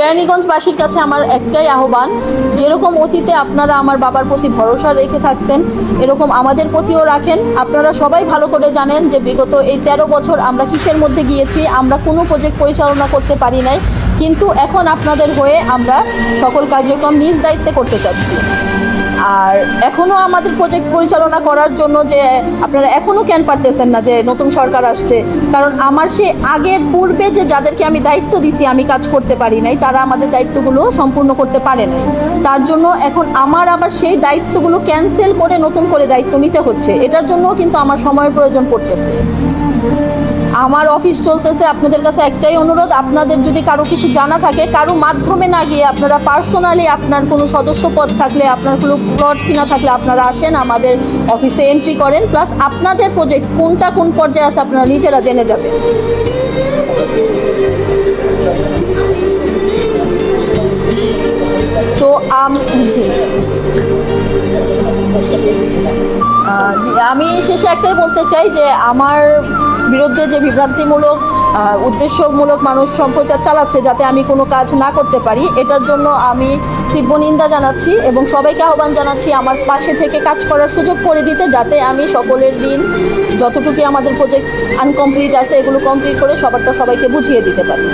কেরানীগঞ্জবাসীর কাছে আমার একটাই আহ্বান, যেরকম অতীতে আপনারা আমার বাবার প্রতি ভরসা রেখে থাকছেন, এরকম আমাদের প্রতিও রাখেন। আপনারা সবাই ভালো করে জানেন যে বিগত এই 13 বছর আমরা কিসের মধ্যে গিয়েছি। আমরা কোনো প্রজেক্ট পরিচালনা করতে পারি নাই, কিন্তু এখন আপনাদের হয়ে আমরা সকল কার্যক্রম নিজ দায়িত্বে করতে চাচ্ছি। আর এখনও আমাদের প্রজেক্ট পরিচালনা করার জন্য যে আপনারা এখনও কেন পারতেছেন না যে নতুন সরকার আসছে, কারণ আমার সে আগের পূর্বে যে যাদেরকে আমি দায়িত্ব দিছি আমি কাজ করতে পারি নাই, তারা আমাদের দায়িত্বগুলো সম্পূর্ণ করতে পারে নাই। তার জন্য এখন আমার আবার সেই দায়িত্বগুলো ক্যান্সেল করে নতুন করে দায়িত্ব নিতে হচ্ছে। এটার জন্য কিন্তু আমার সময়ের প্রয়োজন পড়তেছে। আমার অফিস চলতেছে। আপনাদের কাছে একটাই অনুরোধ, আপনাদের যদি কারো কিছু জানা থাকে, কারো মাধ্যমে না গিয়ে আপনারা পার্সোনালি, আপনার কোনো সদস্য পদ থাকলে, আপনার কোনো প্লট কিনা থাকলে আপনারা আসেন, আমাদের অফিসে এন্ট্রি করেন। প্লাস আপনাদের প্রজেক্ট কোনটা কোন পর্যায়ে আছে আপনারা নিজেরা জেনে যাবেন। তো জি জি আমি শেষে একটাই বলতে চাই যে আমার বিরুদ্ধে যে বিভ্রান্তিমূলক উদ্দেশ্যমূলক মানুষ সম্প্রচার চালাচ্ছে যাতে আমি কোনো কাজ না করতে পারি, এটার জন্য আমি তীব্র নিন্দা জানাচ্ছি এবং সবাইকে আহ্বান জানাচ্ছি আমার পাশে থেকে কাজ করার সুযোগ করে দিতে, যাতে আমি সকলের ঋণ যতটুকু আমাদের প্রজেক্ট আনকমপ্লিট আছে এগুলো কমপ্লিট করে সবাইকে বুঝিয়ে দিতে পারি।